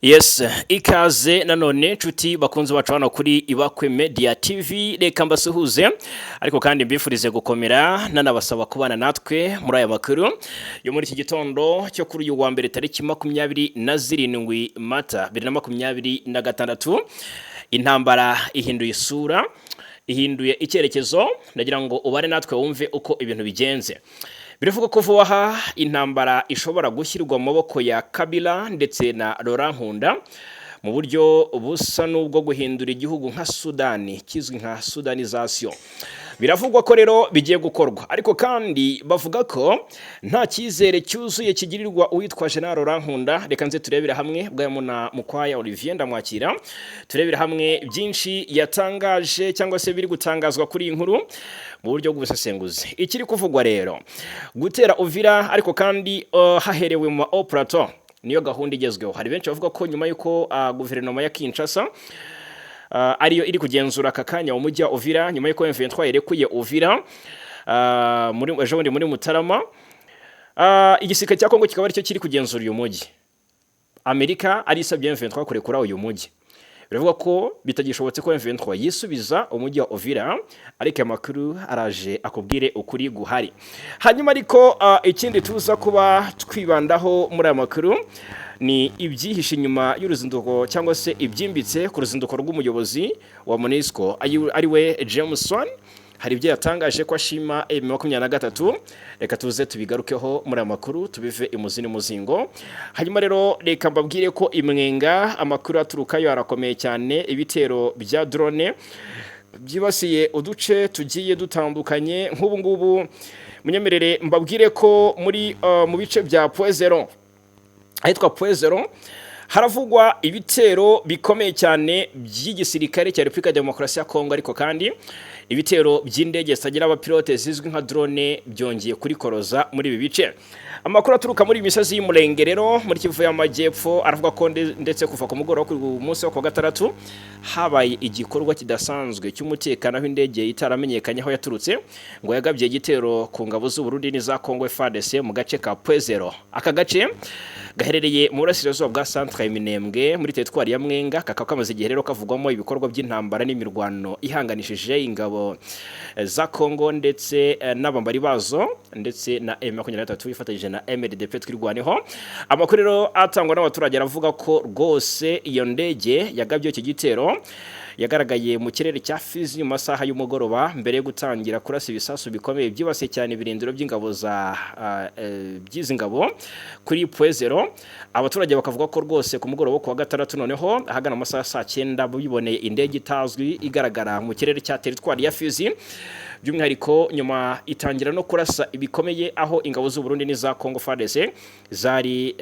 Yes, ikaze nanone nshuti bakunze bacu hano kuri Ibakwe Media TV, reka mbasuhuze ariko kandi mbifurize gukomera nanabasaba kubana natwe muri aya makuru yo muri iki gitondo cyo kuri uyu wa mbere tariki 27 Mata 2026. Intambara ihinduye isura, ihinduye icyerekezo, ndagira ngo ubare natwe wumve uko ibintu bigenze. Biravuga ko vuba aha intambara ishobora gushyirwa mu maboko ya Kabila ndetse na Laurent Nkunda mu buryo busa n'ubwo guhindura igihugu nka Sudani, kizwi nka Sudanization. Biravugwa ko rero bigiye gukorwa, ariko kandi bavuga ko nta cyizere cyuzuye kigirirwa uwitwa General Laurent Nkunda. Reka nze turebera hamwe bwayamuna Mukwaya Olivier ndamwakira, turebera hamwe byinshi yatangaje cyangwa se biri gutangazwa kuri iyi nkuru mu buryo bw'ubusesenguzi. Ikiri kuvugwa rero gutera Uvira, ariko kandi haherewe mu Plateau, niyo gahunda igezweho. Hari benshi bavuga ko nyuma yuko guverinoma ya Kinshasa ariyo iri kugenzura aka kanya umujyi wa Uvira, nyuma yuko M23 yerekuye Uvira muri Mutarama, igisirikare cya Kongo kikaba aricyo kiri kugenzura uyu mujyi. Amerika ari isabye M23 kurekura uyu mujyi. Biravuga ko bitagishobotse ko M23 yisubiza umujyi wa Uvira, ariko amakuru araje akubwire ukuri guhari. Hanyuma ariko ikindi tuza kuba twibandaho muri aya makuru ni ibyihishe inyuma y'uruzinduko cyangwa se ibyimbitse ku ruzinduko rw'umuyobozi wa MONUSCO ariwe Jameson. Hari ibyo yatangaje ko ashima M23. Reka tuze tubigarukeho muri amakuru, tubive imuzi n'umuzingo. Hanyuma rero reka mbabwire ko imwenga amakuru aturukayo arakomeye cyane. Ibitero bya drone byibasiye uduce tugiye dutandukanye. Nk'ubu ngubu munyemerere mbabwire ko muri mu bice bya Poezero, ahitwa Poezero, haravugwa ibitero bikomeye cyane by'igisirikare cya Repubulika ya Demokarasi ya Kongo, ariko kandi ibitero by'indege zitagira abapilote zizwi nka drone byongeye kuri koroza muri ibi bice. Amakuru aturuka muri imisozi y'Umurenge rero muri Kivu y'Amajyepfo aravuga ko ndetse kuva ku mugoroba kuri umunsi wa gatandatu habaye igikorwa kidasanzwe cy'umutekano w'indege itaramenyekanye aho yaturutse, ngo yagabye igitero ku ngabo z'u Burundi n'iza Kongo FARDC mu gace ka Poezero. Aka gace gaherereye mu burasirazuba bwa Centre Minembwe muri teritwari ya Mwenga, kakaba kamaze igihe rero kavugwamo ibikorwa by'intambara n'imirwano ihanganishije ingabo za Kongo ndetse n'abambari bazo ndetse na M23 ifatanyije na MRDP twirwaneho. Amakuru rero atangwa n'abaturage aravuga ko rwose iyo ndege yagabye iki gitero yagaragaye mu kirere cya Fizi mu masaha y'umugoroba mbere yo gutangira kurasa ibisasu bikomeye byibasiye cyane ibirindiro by'ingabo za by'izi ngabo kuri Poezero. Abaturage bakavuga ko rwose ku mugoroba ku wa gatandatu noneho ahagana mu masaha 9 biboneye indege itazwi igaragara mu kirere cya teritwari ya Fizi, by'umwihariko nyuma itangira no kurasa ibikomeye aho ingabo z'u Burundi n'iza Kongo FARDC zari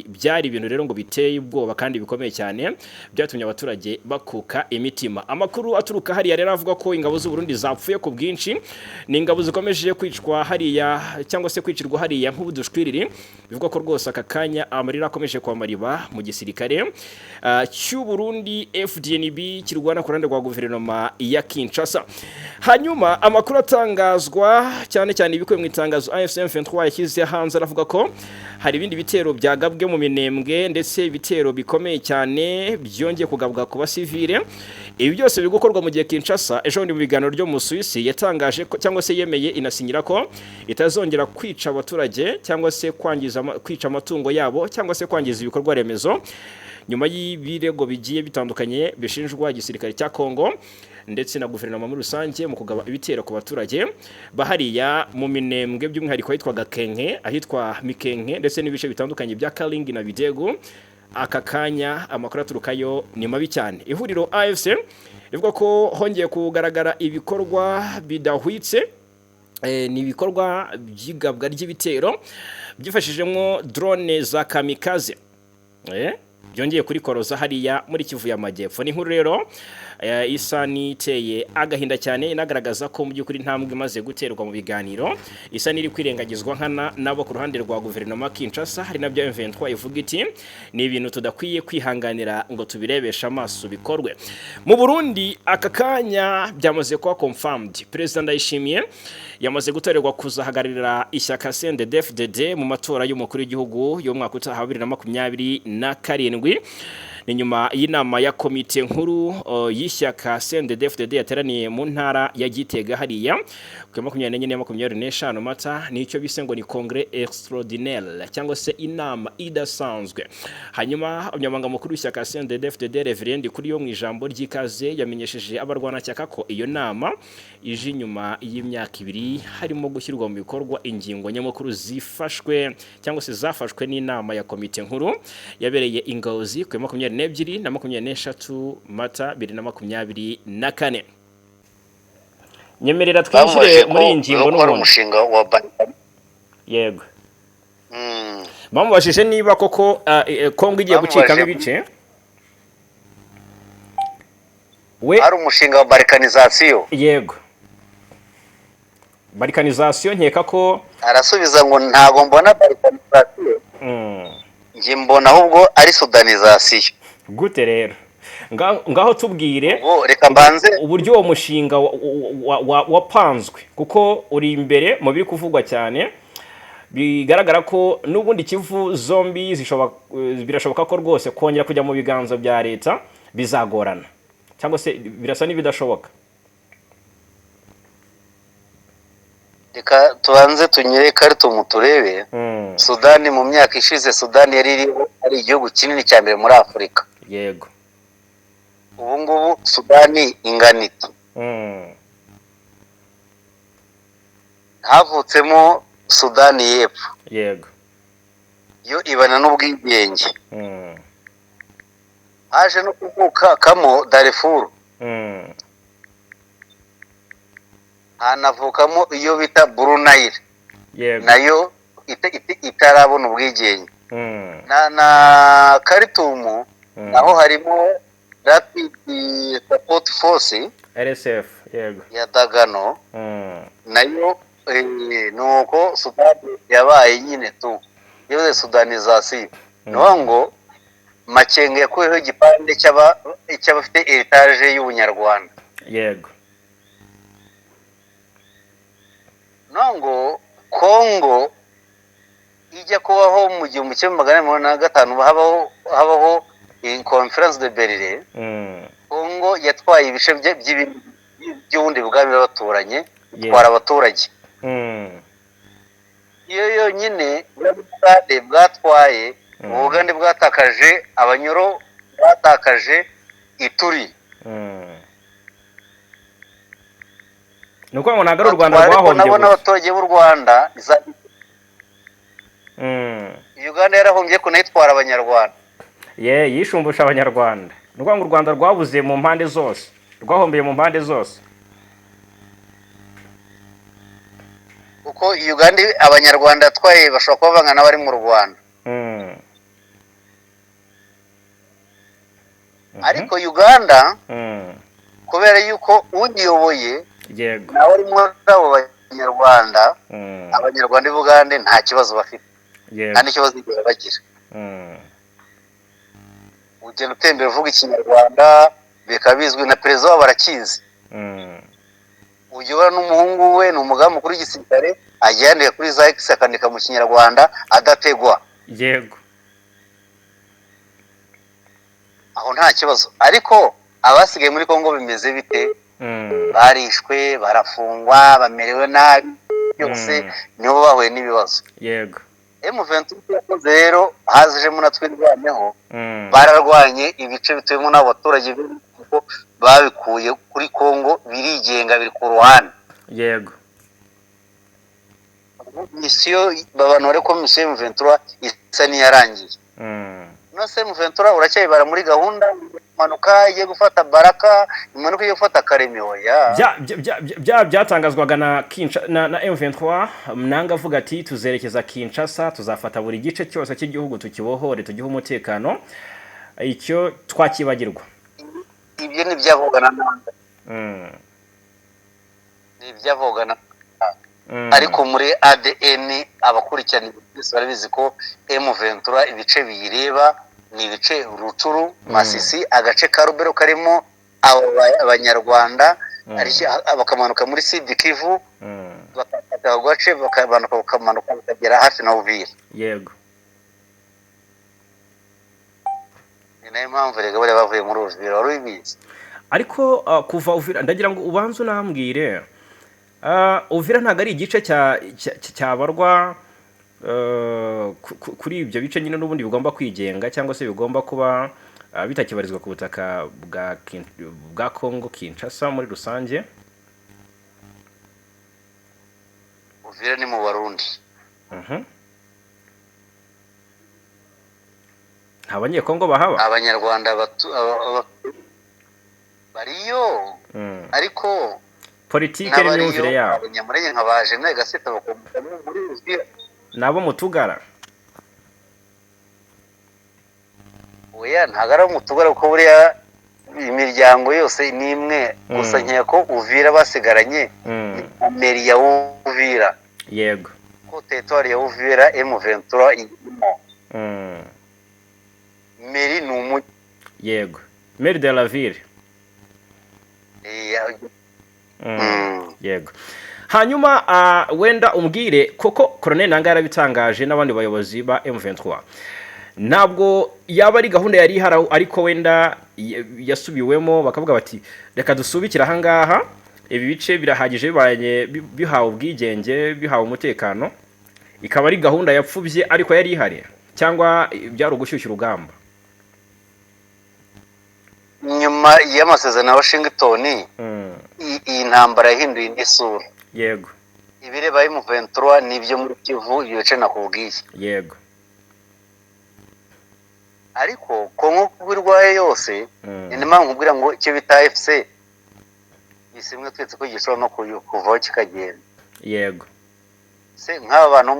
byari ibintu rero ngo biteye ubwoba kandi bikomeye cyane, byatumye abaturage bakuka imitima. Amakuru aturuka hariya rero avuga ko ingabo z'u Burundi zapfuye ku bwinshi, ni ingabo zikomeje kwicwa hariya cyangwa se kwicirwa hariya nk'ubudushwiriri. Bivuga ko rwose aka kanya amarira akomeje kwamariba mu gisirikare cy'u Burundi FDNB kirwana ku ruhande rwa guverinoma ya Kinshasa. Hanyuma amakuru atangazwa cyane cyane ibikubiye mu itangazo AFC M23 yashyize hanze aravuga ko hari ibindi bitero byagabwe mu Minembwe ndetse ibitero bikomeye cyane byongeye kugabwa ku basivile. Ibi byose biri gukorwa mu gihe Kinshasa ejo mu biganiro ryo mu Suisse yatangaje ko cyangwa se yemeye inasinyira ko itazongera kwica abaturage cyangwa se kwica amatungo yabo cyangwa se kwangiza ibikorwa remezo, nyuma y'ibirego bigiye bitandukanye bishinjwa igisirikare cya Kongo ndetse na guverinoma muri rusange mu kugaba ibitero ku baturage bahariya mu Minembwe, by'umwihariko ahitwa Gakenke, ahitwa Mikenke ndetse n'ibice bitandukanye bya Kalingi na Bidego. Aka kanya amakuru aturukayo ni mabi cyane. Ihuriro AFC rivuga ko hongeye kugaragara ibikorwa bidahwitse, ni ibikorwa by'igabwa ry'ibitero byifashishijemo drone za kamikaze byongeye kuri koroza hariya muri Kivu y'Amajyepfo. Ni nkuru rero isa niteye agahinda cyane, inagaragaza ko mu by'ukuri ntambwe imaze guterwa mu biganiro, isa niri kwirengagizwa nkana nabo ku ruhande rwa guverinoma Kinshasa. Hari nabyo M23 ivuga iti ni ibintu tudakwiye kwihanganira ngo tubirebesha amaso bikorwe. Mu Burundi aka kanya byamaze kuba confirmed, President Ndayishimiye yamaze gutorerwa kuzahagararira ishyaka CNDD-FDD mu matora y'umukuru w'igihugu yo mwaka utaha 2027. karindwi ni nyuma y'inama ya komite nkuru y'ishyaka CNDD-FDD yateraniye mu ntara ya Gitega hariya ku 24 na 25 Mata nicyo bise ngo ni Congrès extraordinaire cyangwa se inama idasanzwe. Hanyuma umunyamabanga mukuru w'ishyaka CNDD-FDD Reverend kuri yo mu ijambo ry'ikaze yamenyesheje abarwanashyaka ko iyo nama ije nyuma y'imyaka 2 harimo gushyirwa mu bikorwa ingingo nyamukuru zifashwe cyangwa se zafashwe n'inama ya komite nkuru yabereye Ingozi ku 22 na 23 Mata 2024. Nyemerera twinjire muri ingingo n'umuntu umushinga wa Barikani. Yego. Bamubashije niba koko Kongo igiye gucikamo ibice. We ari umushinga wa Balkanization. Yego. Balkanization nkeka ko arasubiza ngo ntago mbona Balkanization. Nje mbona ahubwo ari Sudanization. Gute rero ngaho tubwire reka mbanze uburyo uwo mushinga wapanzwe kuko uri imbere mu biri kuvugwa cyane bigaragara ko n'ubundi Kivu zombi birashoboka ko rwose kongera kujya mu biganza bya leta bizagorana cyangwa se birasa n'ibidashoboka. Reka tubanze tunyere karito muturebe. Sudani mu myaka ishize Sudani yari igihugu kinini cya mbere muri Afurika. Yego. Ubu ngubu Sudani inganiti. Havutsemo Sudani y'Epfo. Yego. Yo ibana n'ubwigenge. Haje no kuvuka kamo Darfur. Hanavukamo iyo bita Brunei. Yego. Nayo itarabona ubwigenge. Na Khartoum naho harimo Rapid Support Force RSF. Yego. ya Dagano. Nayo nuko Sudani yabaye nyine tu yo Sudanization. Ngo Makenge yakuyeho igipande cy'abafite heritage y'ubunyarwanda. Yego. Ngo Kongo ijya kubaho mu 1985 habaho in Conference de Berlin. Kongo yatwaye ibice by'ubundi bwami baturanye twara abaturage. Iyo yonyine Ubugande bwatwaye Ubugande bwatakaje Abanyoro bwatakaje Ituri. Nuko ngo nagara u Rwanda rwahombye nabo n'abaturage b'u Rwanda Uganda yarahombye ko nayitwara Abanyarwanda. Yishumbusha Abanyarwanda. Nuko ngo u Rwanda rwabuze mu mpande zose. Rwahombeye mu mpande zose. Uko Uganda Abanyarwanda twaye bashobora kuba bangana bari mu Rwanda. Ariko Uganda kubera yuko ugiyoboye Yego. nawe ari mu abo Banyarwanda. Abanyarwanda b'Uganda nta kibazo bafite. Yego. Nta kibazo bagira. Ugenda utembera uvuga Ikinyarwanda bikabizwi na perezida wabo barakizi. Ujyora n'umuhungu we ni umugambi mukuru w'igisirikare ajyandika kuri za X akandika mu Kinyarwanda adategwa. Yego. Aho nta kibazo. Ariko abasigaye muri Kongo bimeze bite? Barishwe, barafungwa, bamerewe nabi byose nibo bahuye n'ibibazo. Yego. M23 rero hazijemo natwe rwaneho bararwanye ibice bituyemo n'abaturage kuko babikuye kuri Kongo birigenga biri ku ruhande. Yego. Misiyo babano reko misiyo M23 isa niyarangiye. Nose M23 uracyayibara muri gahunda imanuka igiye gufata Baraka, imanuka igiye gufata Karemeo byatangazwaga na M23 mnanga avuga ati tuzerekeza Kinshasa tuzafata buri gice cyose cy'igihugu tukibohore tugihe umutekano. Icyo twakibagirwa. Ibyo ni byavugana nande. Ni byavugana. Ariko muri ADN abakurikirana ibise barabizi ko M23 ibice biyireba ni ibice Rucuru, Masisi, agace ka Rubero karimo Abanyarwanda bakamanuka muri Sud Kivu bakafata agace bakamanuka bakagera hafi na Uvira. Yego. ni nayo mpamvu rega bari bavuye muri Uvira wari ubizi. ariko kuva Uvira ndagira ngo ubanze unambwire Uvira ntabwo ari igice cyabarwa kuri ibyo bice nyine n'ubundi bigomba kwigenga cyangwa se bigomba kuba bitakibarizwa ku butaka bwa Congo Kinshasa muri rusange. Uvira ni mu Barundi. nta banyekongo bahaba. Abanyarwanda bariyo ariko politike n'imyumvire yabo abanyamurenge nkabaje naye gaseta bakomuka muri Uvira nabo mutugara. oya ntago ari umutugara kuko buriya imiryango yose ni imwe gusa nkeka ko Uvira basigaranye meri ya Uvira. Yego ko territoire ya Uvira M23 irimo meri ni umujyi. Yego meri de la ville. Yego hanyuma wenda umbwire koko Colonel Nanga yarabitangaje n'abandi bayobozi ba M23 ntabwo yaba ari gahunda yari ihari ariko wenda yasubiwemo bakavuga bati reka dusubikira aha ngaha ibi bice birahagije bihawe ubwigenge bihawe umutekano, ikaba ari gahunda yapfubye ariko yari ihari cyangwa byari ugushyushya urugamba. Nyuma y'amasezerano ya Washington iyi ntambara yahinduye indi sura. Yego ibireba M23 nibyo muri Kivu ibice nakubwiye. Yego ariko Kongo kubirwaye yose ni mpamvu nkubwira ngo icyo bita FC isimwe twetse ko gishobora no kuvaho kikagenda. Yego se nk'aba bantu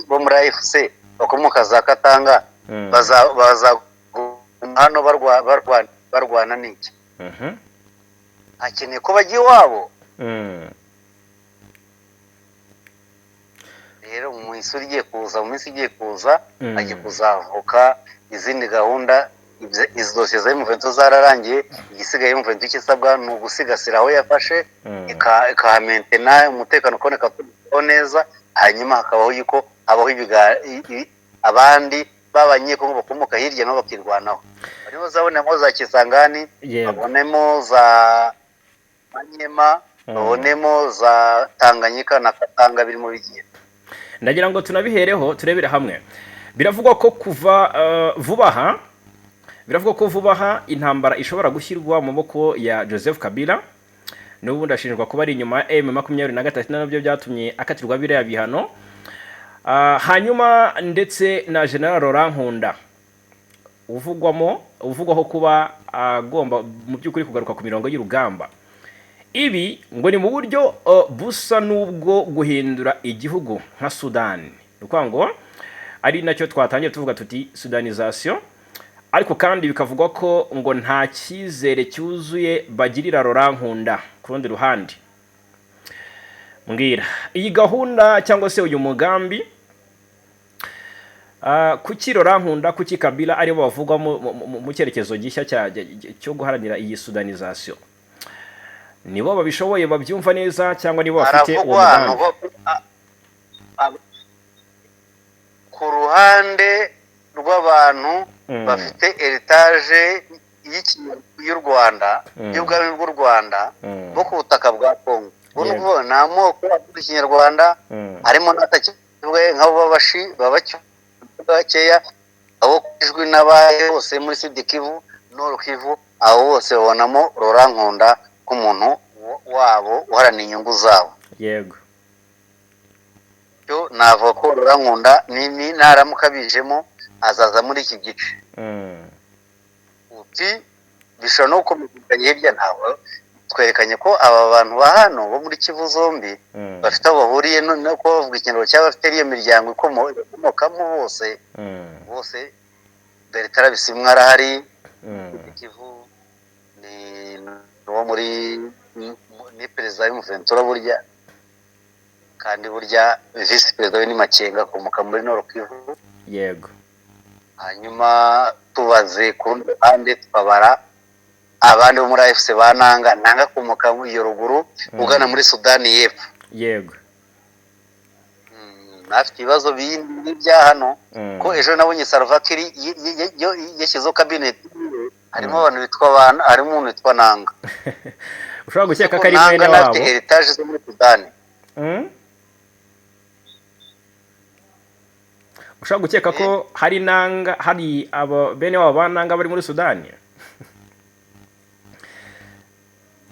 bo muri FC bakomoka za Katanga baza hano barwana n'iki akeneye ko bajya iwabo. rero mu minsi igiye kuza agiye kuzavuka izindi gahunda. Izi dosiye za M23 zararangiye, igisigaye M23 kisabwa ni ugusigasira aho yafashe ikahamentena umutekano ukaboneka neza, hanyuma hakabaho yuko habaho abandi b'abanyekongo bakomoka hirya nabo bakirwanaho. Barimo zabonemo za Kisangani, babonemo za Manyema, babonemo za Tanganyika na Katanga birimo bigiye. Ndagira ngo tunabihereho turebere hamwe. Biravugwa ko vuba aha intambara ishobora gushyirwa mu maboko ya Joseph Kabila, n'ubundi ashinjwa kuba ari inyuma ya M23 nabyo byatumye akatirwa biriya bihano. Hanyuma ndetse na General Laurent Nkunda uvugwaho kuba agomba mu by'ukuri kugaruka ku mirongo y'urugamba. Ibi ngo ni mu buryo busa n'ubwo guhindura igihugu nka Sudan. Nukuvuga ngo ari nacyo twatangiye tuvuga tuti Sudanization, ariko kandi bikavugwa ko ngo nta cyizere cyuzuye bagirira Laurent Nkunda. Ku rundi ruhande mbwira iyi gahunda cyangwa se uyu mugambi kuki Laurent Nkunda kuki Kabila aribo bavugwa mu cyerekezo gishya cyo guharanira iyi Sudanization? Nibo babishoboye babyumva neza cyangwa nibo bafite uwo mugambi? Ku ruhande rw'abantu bafite heritage y'u Rwanda y'ubwami bw'u Rwanda bwo ku butaka bwa Kongo. Ubwo ni amoko y'Ikinyarwanda harimo n'atakivwe nk'abo babashi bakeya, abo kwijwi n'abaye bose muri Sud Kivu Nord Kivu, abo bose babonamo Laurent Nkunda k'umuntu wabo uharana inyungu zabo. Yego cyo navuga ko Laurent Nkunda ni naramuka bijemo azaza muri iki gice. Uti bishobora no gukomeza hirya ntawe twerekanye ko aba bantu ba hano bo muri Kivu zombi bafite aho bahuriye no ko bavuga ikintu cy'abafite iyo miryango ikomokamo bose Bertrand Bisimwa arahari, Kivu ni uwo muri ni perezida w'Umuventura burya, kandi burya vice perezida we ni Makenga akomoka muri Nord Kivu. Yego hanyuma tubaze ku rundi ruhande tukabara abandi bo muri AFC Nanga akomoka mu iyo ruguru ugana muri Sudani y'Epfo. Yego afite ibibazo bindi bya hano ko ejo nabonye Salva Kiir yashyizeho cabinet harimo abantu bitwa abana, harimo umuntu witwa Nanga. ushobora gukeka ko Kuko ari Nanga mwene afite wabo. heritage zo muri Sudani. ushobora gukeka ko hari Nanga, hari abo bene wabo ba Nanga bari muri Sudani.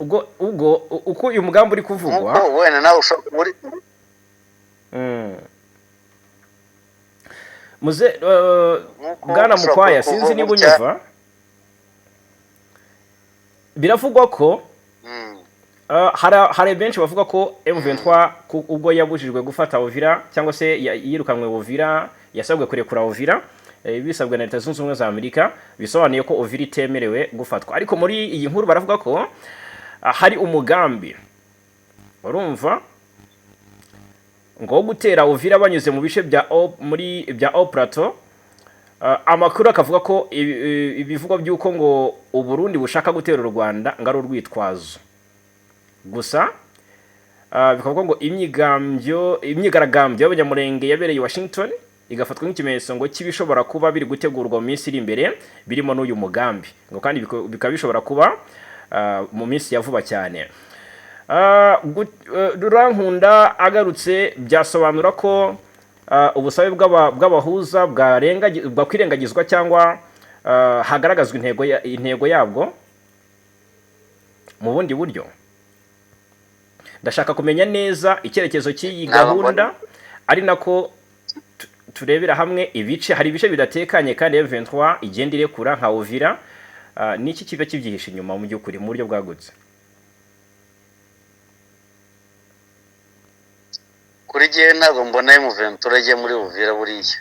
ubwo uko uyu mugambi uri kuvugwa, Nkuko wenda nawe ushobora muri muze Bwana Mukwaya, sinzi niba unyumva. Biravugwa ko hari benshi bavuga ko M23 ubwo yabujijwe gufata Uvira cyangwa se yirukanwe Uvira, yasabwe kurekura Uvira, bisabwe na Leta Zunze Ubumwe za Amerika, bisobanuye ko Uvira itemerewe gufatwa. Ariko muri iyi nkuru baravuga ko hari umugambi, urumva, ngo gutera Uvira banyuze mu bice bya Plateau. Amakuru akavuga ko ibivugwa by'uko ngo Uburundi bushaka gutera u Rwanda ngari urwitwazo gusa. Bikavuga ngo imyigaragambyo y'abanyamurenge yabereye Washington igafatwa nk'ikimenyetso ngo kibishobora kuba biri gutegurwa mu minsi iri imbere, birimo n'uyu mugambi, ngo kandi bikaba bishobora kuba mu minsi ya vuba cyane. Rurankunda agarutse byasobanura ko ubusabe bw'abahuza bwakwirengagizwa cyangwa hagaragazwa intego yabwo mu bundi buryo. Ndashaka kumenya neza icyerekezo cy'iyi gahunda, ari nako turebera hamwe ibice. Hari ibice bidatekanye kandi M23 igenda irekura nka Uvira. Niki kiba kibyihishe inyuma mu by'ukuri mu buryo bwagutse? kuri gihe ntabwo mbona M23 ajya muri Uvira buriya.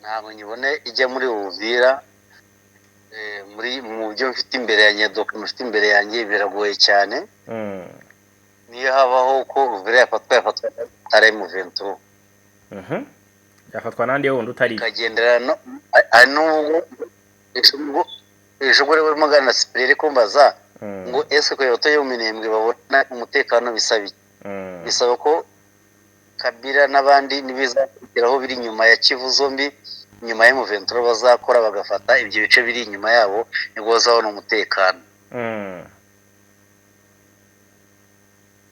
Ntabwo nyibone ijya muri Uvira. Mu byo mfite imbere yanjye, mfite imbere yanjye biragoye cyane. Niyo habaho ko Uvira yafatwa atari M23. Yafatwa nande wundi utari kagendera no n'ubwo ejo urimo gana Sipirere kumbaza ngo ese ko yotoye uminembwe babona umutekano bisaba ko Kabila n'abandi nibizakiraho biri nyuma ya Kivu zombi, nyuma ya M23 bazakora bagafata ibyo bice biri inyuma yabo, nibwo bazabona umutekano.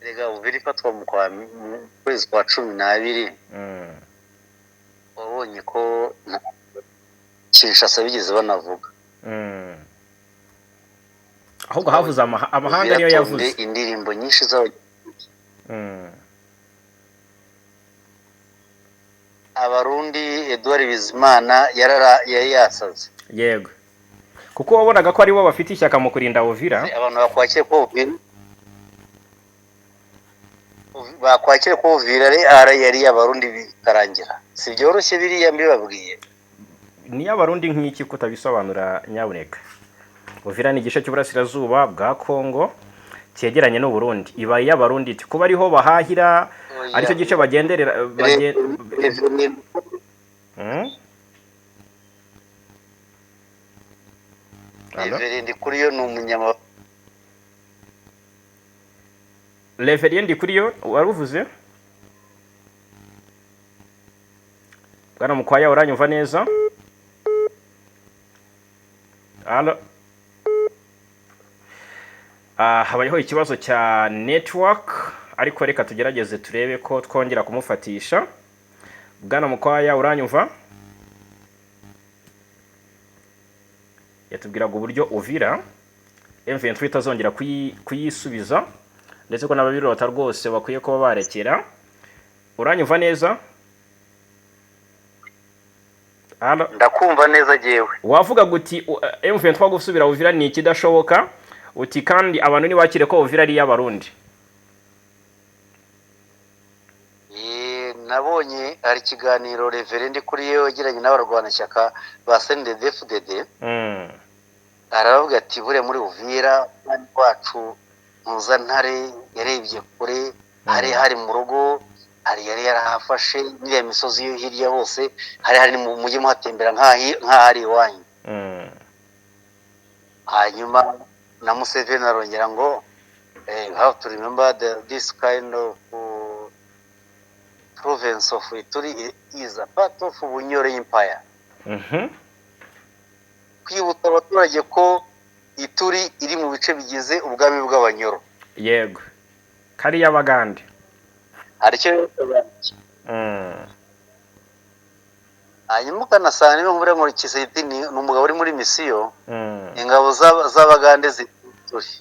Rega Uvira ifatwa mu kwezi kwa 12. Wabonye ko Kinshasa bigeze banavuga. ahubwo havuze amahanga niyo yavuze indirimbo nyinshi z'abo. Abarundi Edouard Bizimana yari yasaze. Yego, kuko wabonaga ko ari bo bafite ishyaka mu kurinda Uvira. Abantu bakwakire ko Uvira yari abarundi bikarangira. Si byoroshye biriya mbibabwiye. Ni abarundi nk'iki kutabisobanura nyabuneka? Uvira ni igice cy'uburasirazuba bwa Kongo cyegeranye n'u Burundi. Iba y'abarundi kuba ariho bahahira, aricyo gice bagenderera Reverend Kuriyo ni umunyamabanga. Reverend Kuriyo waruvuze? Bwana Mukwaya, uranyumva neza? Allo. Habayeho ikibazo cya network, ariko reka tugerageze turebe ko twongera kumufatisha. Bwana Mukwaya, uranyumva? Yatubwiraga uburyo Uvira M23 itazongera kuyisubiza, ndetse ko n'ababirota rwose bakwiye kuba barekera. Uranyumva neza? Allo. Ndakumva neza jewe. Wavuga guti M23 gusubira Uvira ni ikidashoboka, uti kandi abantu ni bakire ko Uvira ari y'abarundi. Nabonye ari kiganiro Reverend Kuriyo yagiranye n'abarwanashyaka ba CNDD-FDD. Aravuga ati bure muri Uvira wacu Mpuzantare yarebye kure, hari mu rugo, hari yari yarahafashe n'iriya misozi yo hirya hose, hari mu mujyi muhatembera nk'ahari iwanyu. Hanyuma na Museveni arongera ngo you have to remember this kind of province of Ituri is a part of Bunyoro Empire. kwibutsa abaturage ko Ituri iri mu bice bigize ubwami bw'Abanyoro. Yego. Kariya Bagande. Hari icyo hanyuma ukanasanga niba mvura muri Kiseti ni umugabo uri muri misiyo, ingabo z'Abagande zituri.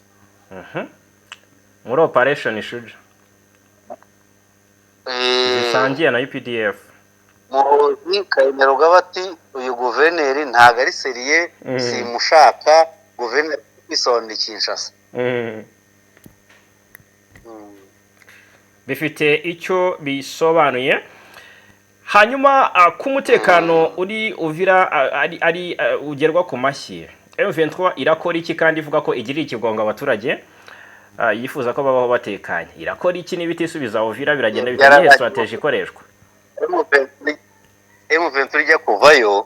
Muri operation Shuja. Zisangiye na UPDF. Muhozi Kayinero Gabati, uyu guverineri ntago ari seriye, simushaka guverineri kwisonda Kinshasa. Bifite icyo bisobanuye. Hanyuma ku mutekano uri Uvira ari ugerwa ku mashyi. M23 irakora iki kandi ivuga ko igirira ikigongo abaturage? Yifuza ko babaho batekanye. Irakora iki n'ibitisubiza Uvira biragenda bikanye strategy ikoreshwa? M23 ijya kuvayo.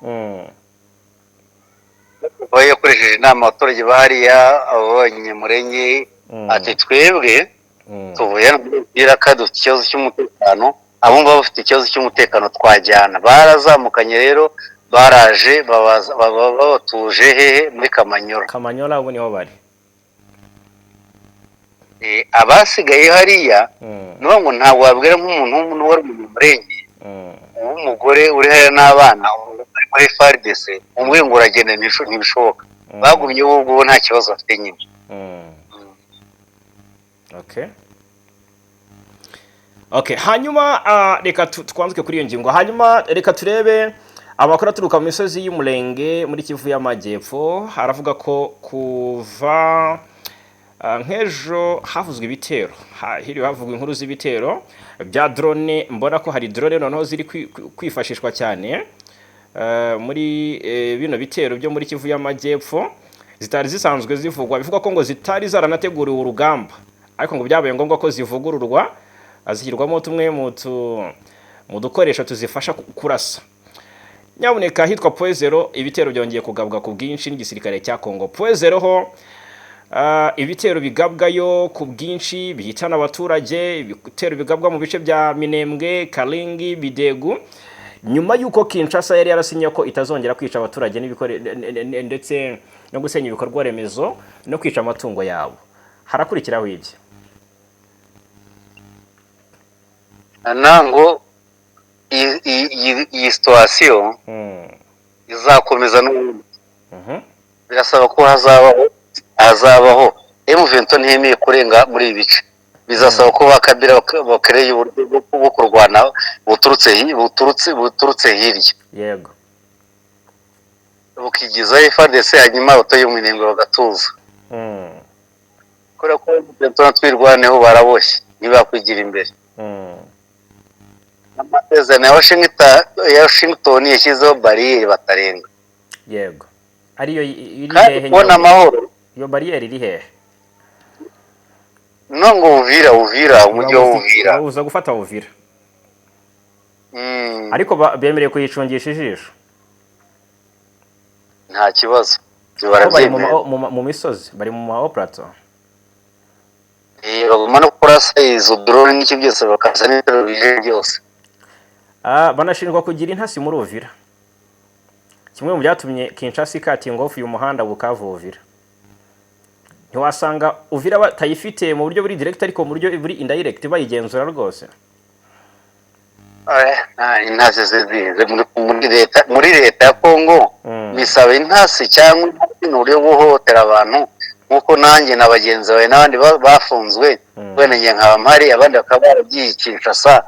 Yakoresheje inama abaturage bahariya abanyamurenge ati twebwe tuvuye Uvira kadufite ikibazo cy'umutekano, abumva bafite ikibazo cy'umutekano twajyana. Barazamukanye rero baraje babatuje hehe muri Kamanyola. Kamanyola ubu niho bari. Abasigaye hariya nuko ngo ntabwo wabwira nk'umuntu wari mu murenge umugore uri hariya n'abana muri FARDC umwe ngo uragenda ntibishoboka. Bagumye ubwo nta kibazo bafite nyine. Okay, hanyuma reka twanzuke kuri iyo ngingo. Hanyuma reka turebe amakuru aturuka mu misozi y'Umurenge muri Kivu y'Amajyepfo. Haravuga ko kuva nk'ejo havuzwe ibitero, hiriwe havugwa inkuru z'ibitero bya drone. Mbona ko hari drone noneho ziri kwifashishwa cyane muri bino bitero byo muri Kivu y'Amajyepfo, zitari zisanzwe zivugwa. Bivuga ko ngo zitari zaranateguriwe urugamba, ariko ngo byabaye ngombwa ko zivugururwa, azishyirwamo tumwe mu dukoresho tuzifasha kurasa. Nyabuneka hitwa Poezero, ibitero byongeye kugabwa ku bwinshi n'igisirikare cya Kongo. Poezero ho ibitero bigabwayo ku bwinshi bihitana abaturage, ibitero bigabwa mu bice bya Minembwe, Kalingi, Bidegu, nyuma y'uko Kinshasa yari yarasinye ko itazongera kwica abaturage ndetse no gusenya ibikorwa remezo no kwica amatungo yabo. Harakurikiraho iki? Nango iyi situation izakomeza n'ubundi. Birasaba ko hazabaho M23 ntiyemeye kurenga muri ibi bice. Bizasaba ko bakabira bakereye uburyo bwo kurwana buturutse hirya. Yego. Bukigiza FARDC hanyuma abatoye mu Minembwe bagatuza. Kora ko M23 twirwaneho baraboshye ntibakwigira imbere. Amatezerano ya Washington yashyizeho barriere batarenga. Yego. Ariyo iri hehe? Kubona amahoro. Iyo barriere iri hehe? Nongo Uvira umujyi wa Uvira. Uza gufata Uvira. Ariko bemereye kuyicungisha ijisho. Nta kibazo. Bari mu misozi, bari mu ma plateau. Bagomba no kurasa izo drone n'iki byose bakaza n'ibitero bije byose. Banashinjwa kugira intasi muri Uvira. Kimwe mu byatumye Kinshasa ikatinga off uyu muhanda Bukavu Uvira. Ntiwasanga Uvira batayifite mu buryo buri direct ariko mu buryo buri indirect bayigenzura rwose. Intasi zize muri leta ya Kongo bisaba intasi cyangwa n'uburyo buhotera abantu nkuko nanjye nabagenzi bawe n'abandi bafunzwe wene ngiye nkaba mpari abandi bakaba baragiye Kinshasa.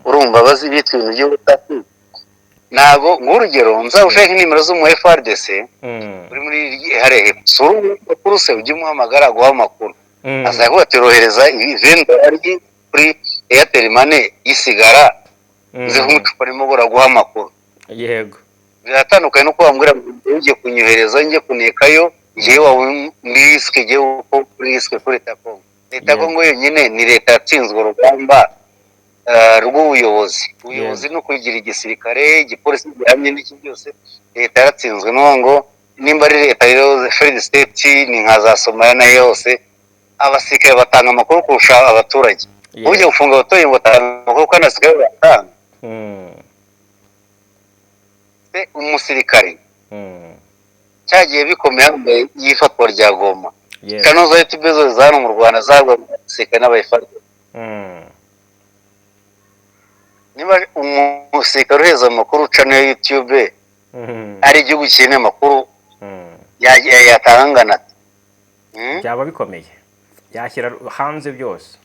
Urumva bazi bitwa ibintu by'ubutasi. Nago nk'urugero nzawushaka nimero zo mu FARDC uri muri hare suru kuruse ujye muhamagara guha amakuru. Azaye kubaterohereza ivendo ari kuri Airtel Money isigara zihumucupa arimo guha amakuru. Yego. Biratandukanye no kubambwira ugiye kunyohereza ngiye kunekayo yewe muri risk je uko risk kuri Kongo. Leta Kongo yonyine ni leta yatsinzwe urugamba rw'ubuyobozi no kugira igisirikare igipolisi gihamye n'iki byose leta yaratsinzwe ngo nimba ari leta rero Fred State ni nka za Somalia na yose abasirikare batanga amakuru kurusha abaturage. Uje gufunga abatoye ngo batanga amakuru kandi asigaye batanga. umusirikare cyagiye bikomeye mbere y'ifatwa rya Goma kano za YouTube zo zano mu Rwanda zabwa seka n'abayifata niba umusirikare uheza amakuru ucana YouTube ari igihugu cyene amakuru yatangana byaba bikomeye yashyira hanze byose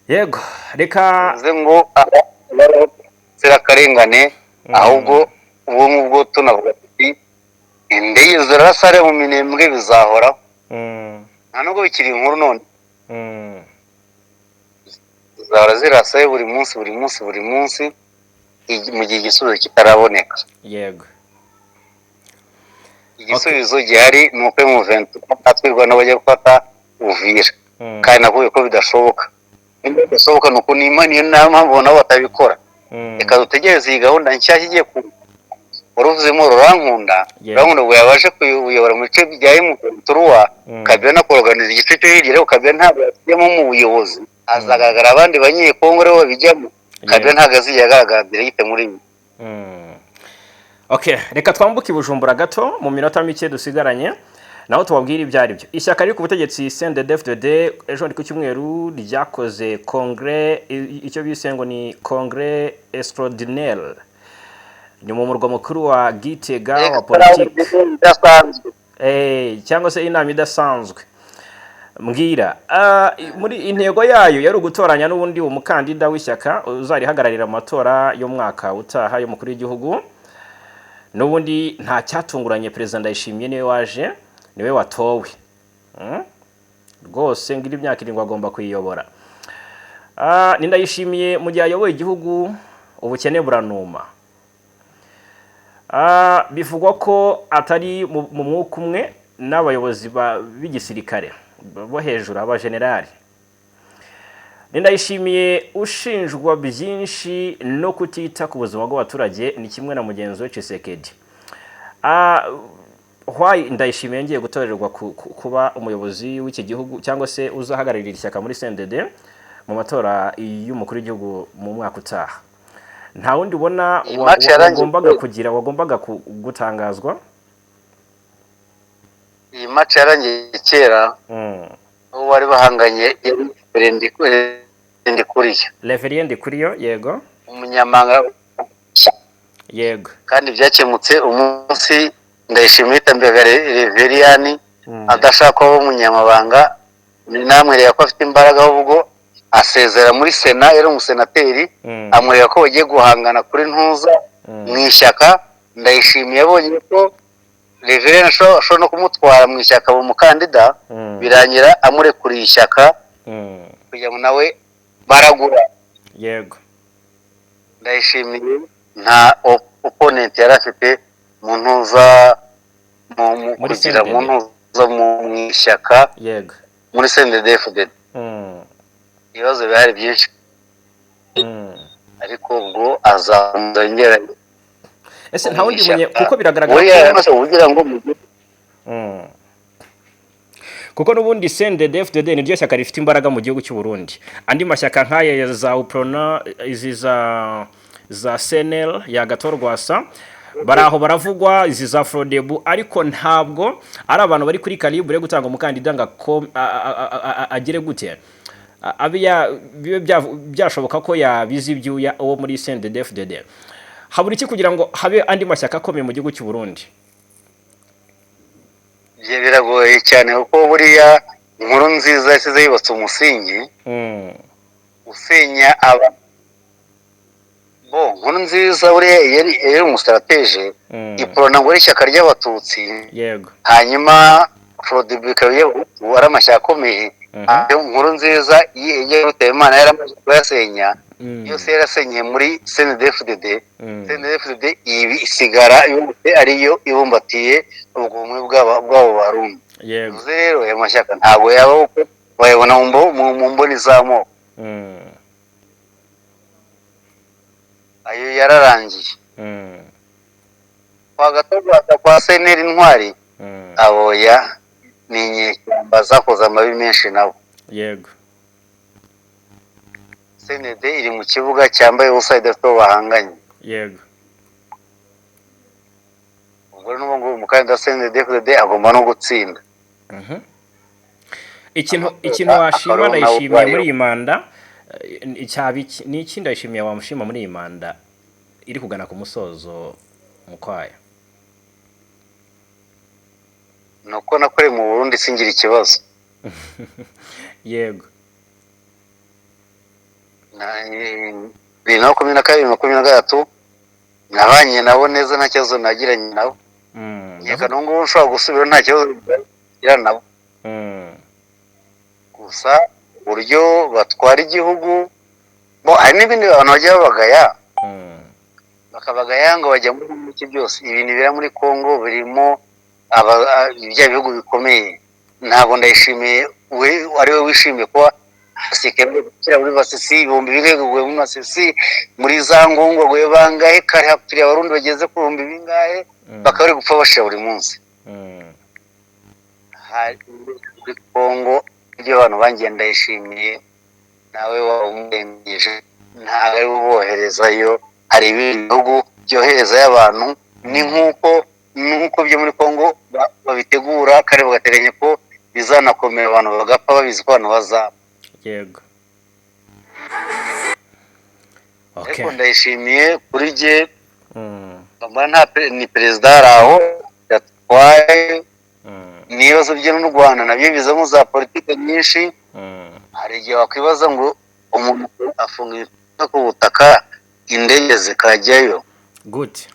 yego reka ngo zirakarengane ahubwo ubu ngubwo tunavuga tuti indege zirasare mu minembwe bizahora nta nubwo bikiri inkuru none zahora zirasaye buri munsi mu gihe igisubizo kitaraboneka yego igisubizo gihari ni uko atwirwa n'abajya gufata Uvira kandi navuye ko bidashoboka bidashoboka ni uko niyo mpamvu nabo batabikora reka dutegereze iyi gahunda nshyashya igiye waruvuzemo Rurankunda ngo yabaje kuyobora mu bice bya M23 Kabila no kuorganiza igice cyo hirya rero Kabila ntabwo yajyamo mu buyobozi hazagaragara abandi banyekongo rero babijyamo Kabila ntabwo aziyagaragara direct muri ibi Okay, reka twambuke Bujumbura gato mu minota mike dusigaranye naho tubabwira ibyari byo. Ishyaka riri ku butegetsi CNDD-FDD ejo ku cyumweru ryakoze congrès icyo bise ngo ni congrès extraordinaire ni mu murwa mukuru wa Gitega wa politique cyangwa se inama idasanzwe mbwira muri intego yayo yari ugutoranya n'ubundi umukandida w'ishyaka uzarihagararira amatora yo mwaka utaha yo mukuru w'igihugu n'ubundi nta cyatunguranye President Ndayishimiye niwe watowe rwose ngira imyaka 7 agomba kuyiyobora ni Ndayishimiye mu gihe ayoboye igihugu ubukene buranuma bivugwa ko atari mu mwuka umwe n'abayobozi b'igisirikare bo hejuru aba generali Ndayishimiye ushinjwa byinshi no kutita ku buzima bw'abaturage ni kimwe na mugenzi we Tshisekedi why Ndayishimiye ngiye gutorerwa kuba umuyobozi w'iki gihugu cyangwa se uzahagararira ishyaka muri CNDD mu matora y'umukuru w'igihugu mu mwaka utaha nta wundi ubona wagombaga gutangazwa iyi match yarangiye kera ubu bari bahanganye Reverend Kuriyo yego umunyamanga yego kandi byakemutse umunsi Ndayishimiye tambega Reveriyani adashaka kuba umunyamabanga namwereka ko afite imbaraga ahubwo asezera muri Sena yari umusenateri amwereka ko bagiye guhangana kuri ntuza mu ishyaka Ndayishimiye abonye ko Reveriyani ashobora no kumutwara mu ishyaka mu mukandida birangira amurekuriye ishyaka kugira ngo nawe baragura yego Ndayishimiye nta opponent yari afite mu ntuza kugira mu ntuza mu ishyaka yego muri CNDD-FDD ibibazo bihari byinshi ariko ubwo azamuzongera ese nta wundi munye kuko biragaragara ko ugira ngo kuko n'ubundi CNDD-FDD ni ryo shyaka rifite imbaraga mu gihugu cy'u Burundi andi mashyaka nk'aya za UPRONA izi za CNL ya Gatorwasa baraho baravugwa izi za Frodebu ariko ntabwo ari abantu bari kuri calibre gutanga umukandida ngo agire gute byashoboka ko yabizi ibyuya uwo muri CNDD-FDD habura iki kugira ngo habe andi mashyaka akomeye mu gihugu cy'u Burundi biragoye cyane kuko buriya inkuru nziza yasize yubatse umusingi usenya aba inkuru nziza buriya yari umusitarateje iporona ngo ari ishyaka ry'abatutsi yego hanyuma Frodebika wari amashyaka akomeye inkuru nziza iyo Rutayimana yaramaze kuyasenya yose yarasenyeye muri CNDD-FDD CNDD-FDD ibi isigara ariyo ibumbatiye ubwumwe bw'abo barundi yego rero aya mashyaka ntabwo yabaho uko bayabona mu mboni z'amoko ayo yararangiye kwa Gatorwasa kwa CNL Intwari aboya ni inyeshyamba zakoze amabi menshi nabo yego CND iri mu kibuga cyambaye ubusa idafite uwo bahanganye. yego. Ubwo n'ubu ngubu umukandida CNDD-FDD agomba no gutsinda. Ikintu washima ndayishimiye muri iyi manda ni iki ndayishimiye wamushima muri iyi manda iri kugana ku musozo Mukwaya? Nuko nakoreye mu Burundi singira ikibazo. Yego. Bibiri na makumyabiri na gatatu nabanye nabo neza nta kibazo nagiranye nabo. Reka n'ubwo nshobora gusubira nta kibazo ngira nabo. Gusa uburyo batwara igihugu hari n'ibindi abantu bajya babagaya, bakabagaya ngo bajya muri iki byose. Ibintu bira muri Congo birimo ibya bihugu bikomeye. Ntabwo ndayishimiye ari we wishimiye kuba hasekeye gukira muri Masisi, ibihumbi bireguwe muri Masisi, muri za Ngongo gwe bangahe kare hapfiriye abarundi bageze ku bihumbi bingahe, bakaba bari gupfa bashira buri munsi. Hari muri Congo ibyo abantu bagenda yishimiye nawe wawumenyeje, ntabwo ari boherezayo. Hari ibihugu byoherezayo abantu, ni nk'uko byo muri Congo babitegura kare bagateganya ko bizanakomera abantu bagapfa babizi ko abantu bazapfa. Yego. Ariko ndayishimiye kuri jye, ni perezida hari aho yatwaye n'ibibazo bye n'u Rwanda nabyo bizamo za politiki nyinshi. Hari igihe wakwibaza ngo umuntu afunga ibipfuko ku butaka indege zikajyayo gute?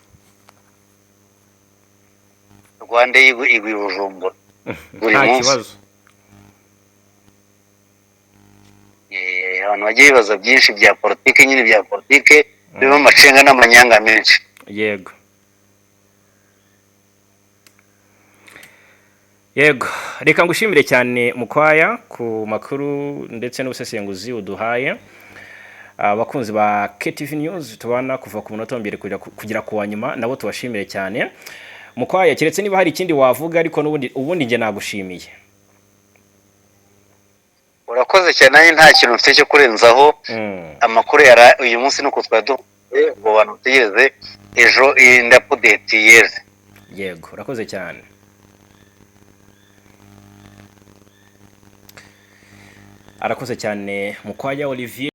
Rwanda igwa i Bujumbura buri nta munsi. kibazo. Abantu bagiye bibaza byinshi bya politiki, nyine bya politiki birimo amacenga n'amanyanga menshi. Yego. Yego, reka ngushimire cyane Mukwaya ku makuru ndetse n'ubusesenguzi uduhaye. Abakunzi ba KTV News tubana kuva ku munota mbere kugira ku wanyuma nabo tubashimire cyane. Mukwaya, keretse niba hari ikindi wavuga, ariko ubundi nge nagushimiye. Urakoze cyane, nanjye nta kintu mfite cyo kurenzaho. Amakuru yara uyu munsi nuko twaduye ngo bantu tegereze ejo inda update yeze. Yego, urakoze cyane. Arakoze cyane Mukwaya Olivier.